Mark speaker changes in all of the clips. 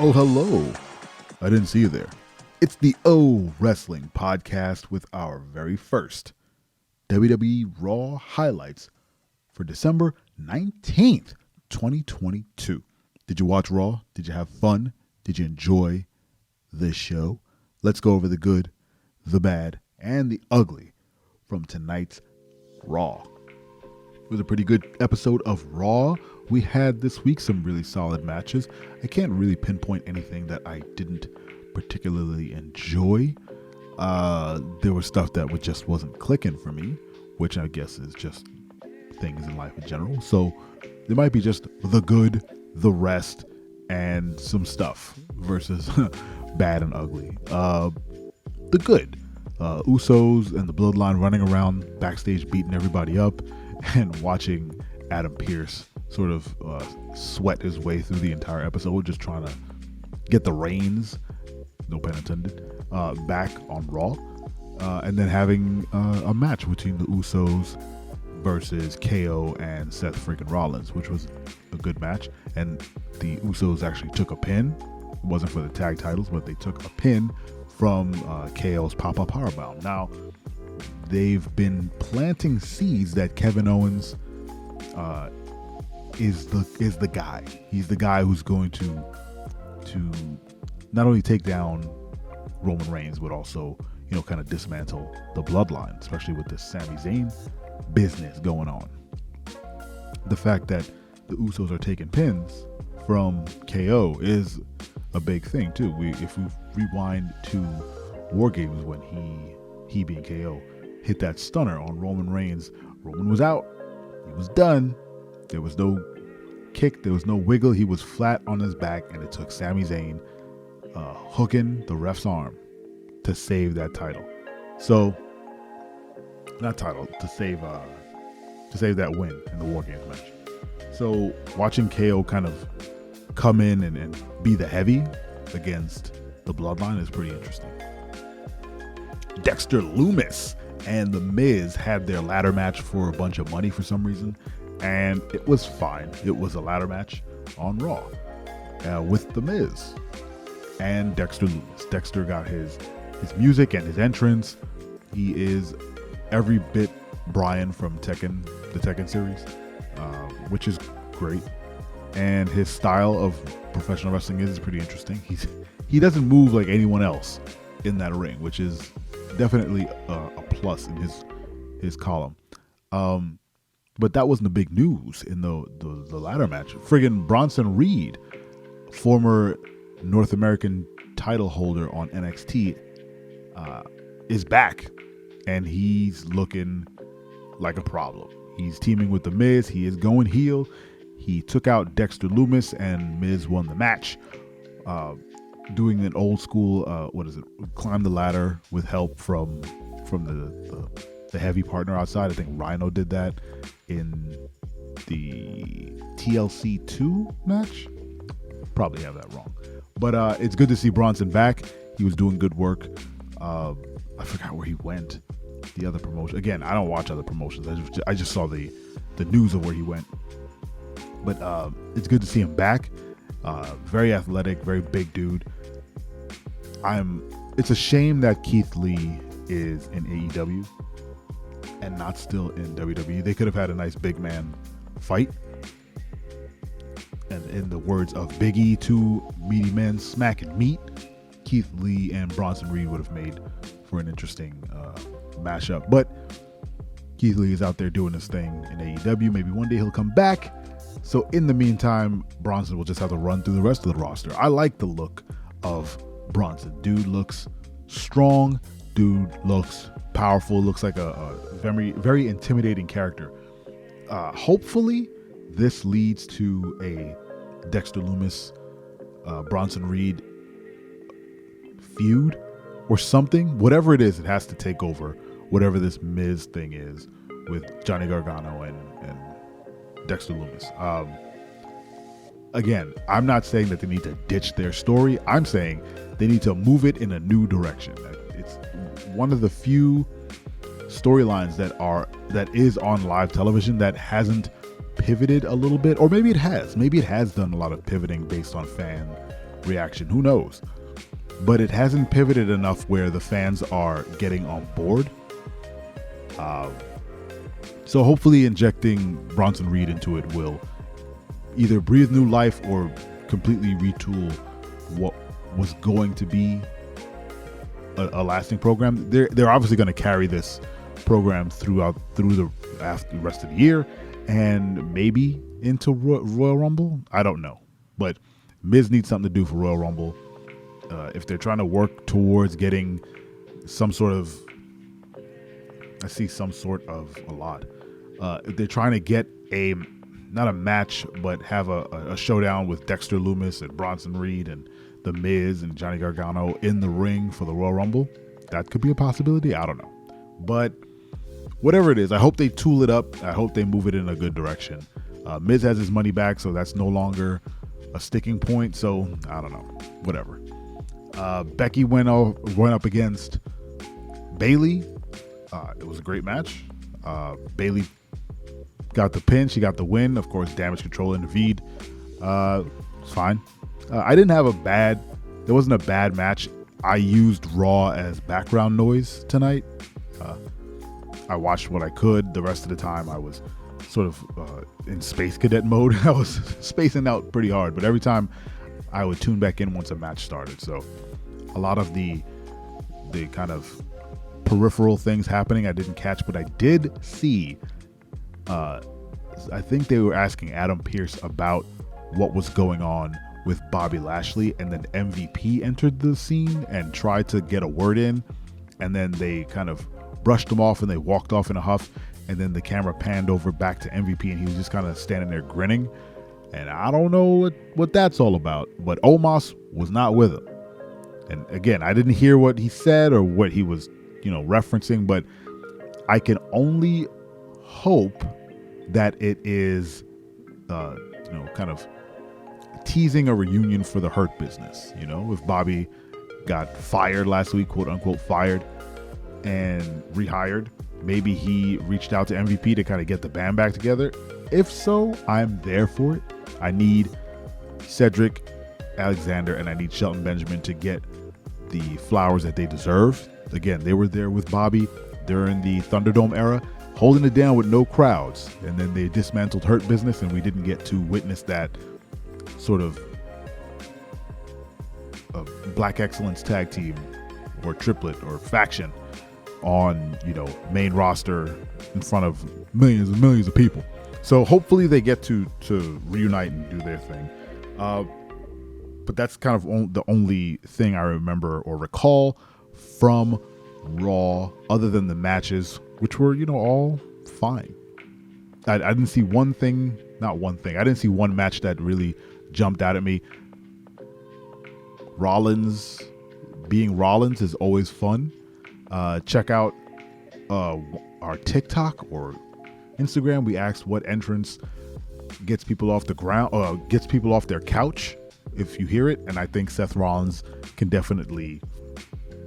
Speaker 1: Oh, hello. I didn't see you there. It's the O Wrestling Podcast with our very first WWE Raw highlights for December 19th, 2022. Did you watch Raw? Did you have fun? Did you enjoy this show? Let's go over the good, the bad, and the ugly from tonight's Raw. It was a pretty good episode of Raw. We had this week some really solid matches. I can't really pinpoint anything that I didn't particularly enjoy. There was stuff that just wasn't clicking for me, which I guess is just things in life in general. So there might be just the good, the rest, and some stuff versus bad and ugly. The good. Usos and the Bloodline running around backstage beating everybody up and watching Adam Pearce sort of sweat his way through the entire episode, just trying to get the reins, no pun intended, back on Raw. And then having a match between the Usos versus KO and Seth freaking Rollins, which was a good match. And the Usos actually took a pin. It wasn't for the tag titles, but they took a pin from KO's pop-up powerbomb. Now, they've been planting seeds that Kevin Owens is the guy. He's the guy who's going to not only take down Roman Reigns, but also, kind of dismantle the Bloodline, especially with this Sami Zayn business going on. The fact that the Usos are taking pins from KO is a big thing too. If we rewind to War Games when he being KO hit that stunner on Roman Reigns, Roman was out. He was done. There was no kick. There was no wiggle. He was flat on his back, and it took Sami Zayn hooking the ref's arm to save that title. So, not title, to save that win in the War Games match. So, watching KO kind of come in and be the heavy against the Bloodline is pretty interesting. Dexter Lumis and The Miz had their ladder match for a bunch of money for some reason, and it was fine. It was a ladder match on Raw with The Miz and Dexter Lumis. Dexter got his music and his entrance. He is every bit Brian from Tekken, the Tekken series, which is great. And his style of professional wrestling is pretty interesting. He doesn't move like anyone else in that ring, which is definitely a plus in his column. But that wasn't the big news in the ladder match. Friggin' Bronson Reed, former North American title holder on NXT, is back, and he's looking like a problem. He's teaming with The Miz. He is going heel. He took out Dexter Lumis, and Miz won the match, doing an old school, climb the ladder with help from the heavy partner outside. I think Rhino did that in the TLC 2 match. Probably have that wrong. But it's good to see Bronson back. He was doing good work. I forgot where he went. The other promotion. Again, I don't watch other promotions. I just saw the news of where he went. But it's good to see him back. Very athletic, very big dude. It's a shame that Keith Lee is in AEW and not still in WWE. They could have had a nice big man fight. And in the words of Biggie, two meaty men smacking meat, Keith Lee and Bronson Reed would have made for an interesting mashup. But Keith Lee is out there doing his thing in AEW. Maybe one day he'll come back. So in the meantime, Bronson will just have to run through the rest of the roster. I like the look of Bronson. Dude looks strong. Dude looks powerful. Looks like a very, very intimidating character. Hopefully, this leads to a Dexter Lumis, Bronson Reed feud or something. Whatever it is, it has to take over whatever this Miz thing is with Johnny Gargano and Dexter Lumis. Again, I'm not saying that they need to ditch their story. I'm saying they need to move it in a new direction. It's one of the few storylines that is on live television that hasn't pivoted a little bit, or maybe it has. Maybe it has done a lot of pivoting based on fan reaction. Who knows? But it hasn't pivoted enough where the fans are getting on board. So hopefully injecting Bronson Reed into it will either breathe new life or completely retool what was going to be a lasting program. They're obviously going to carry this program through the rest of the year and maybe into Royal Rumble. I don't know, but Miz needs something to do for Royal Rumble. If they're trying to work towards getting some sort of, I see some sort of a lot. If they're trying to get not a match, but have a showdown with Dexter Lumis and Bronson Reed and The Miz and Johnny Gargano in the ring for the Royal Rumble, that could be a possibility. I don't know. But whatever it is, I hope they tool it up. I hope they move it in a good direction. Miz has his money back, so that's no longer a sticking point. So I don't know. Whatever. Becky went up against Bayley. It was a great match. Bayley got the pin. She got the win. Of course, Damage Control intervened. It's fine. I didn't have there wasn't a bad match. I used Raw as background noise tonight. I watched what I could. The rest of the time I was sort of in Space Cadet mode. I was spacing out pretty hard, but every time I would tune back in once a match started. So a lot of the kind of peripheral things happening I didn't catch, but I did see, I think they were asking Adam Pearce about what was going on with Bobby Lashley, and then MVP entered the scene and tried to get a word in, and then they kind of brushed him off and they walked off in a huff, and then the camera panned over back to MVP and he was just kind of standing there grinning, and I don't know what that's all about. But Omos was not with him, and again, I didn't hear what he said or what he was referencing, but I can only hope that it is kind of teasing a reunion for the Hurt Business. If Bobby got fired last week, quote unquote fired, and rehired, maybe he reached out to MVP to kind of get the band back together. If so, I'm there for it. I need Cedric Alexander and I need Shelton Benjamin to get the flowers that they deserve. Again, they were there with Bobby during the Thunderdome era, holding it down with no crowds, and then they dismantled Hurt Business, and we didn't get to witness that sort of Black Excellence tag team or triplet or faction on main roster in front of millions and millions of people. So hopefully they get to reunite and do their thing. But that's kind of the only thing I remember or recall from Raw, other than the matches, which were all fine. I didn't see one thing. I didn't see one match that really jumped out at me. Rollins being Rollins is always fun. Check out our TikTok or Instagram. We asked what entrance gets people off the ground, gets people off their couch if you hear it, and I think Seth Rollins can definitely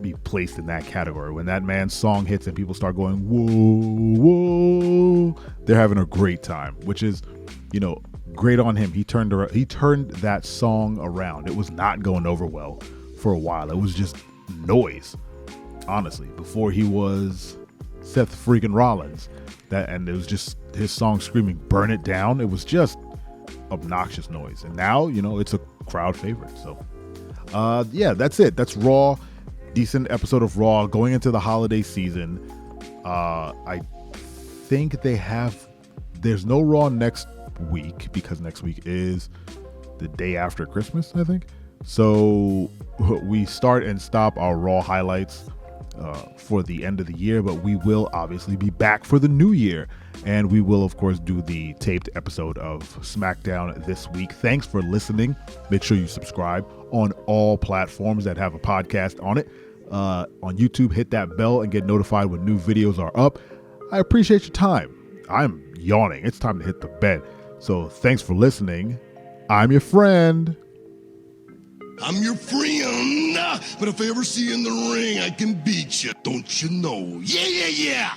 Speaker 1: be placed in that category. When that man's song hits and people start going whoa, whoa, they're having a great time, which is great on him. He turned that song around. It was not going over well for a while. It was just noise, honestly, before he was Seth freaking Rollins. And it was just his song screaming burn it down. It was just obnoxious noise, and now it's a crowd favorite. So that's it. That's Raw. Decent episode of Raw going into the holiday season. I think there's no Raw next week because next week is the day after Christmas, I think. So we start and stop our Raw highlights for the end of the year, but we will obviously be back for the new year, and we will of course do the taped episode of SmackDown this week. Thanks for listening. Make sure you subscribe on all platforms that have a podcast on it. On YouTube, hit that bell and get notified when new videos are up. I appreciate your time. I'm yawning. It's time to hit the bed. So thanks for listening. I'm your friend.
Speaker 2: I'm your friend, but if I ever see you in the ring, I can beat you. Don't you know? Yeah, yeah, yeah.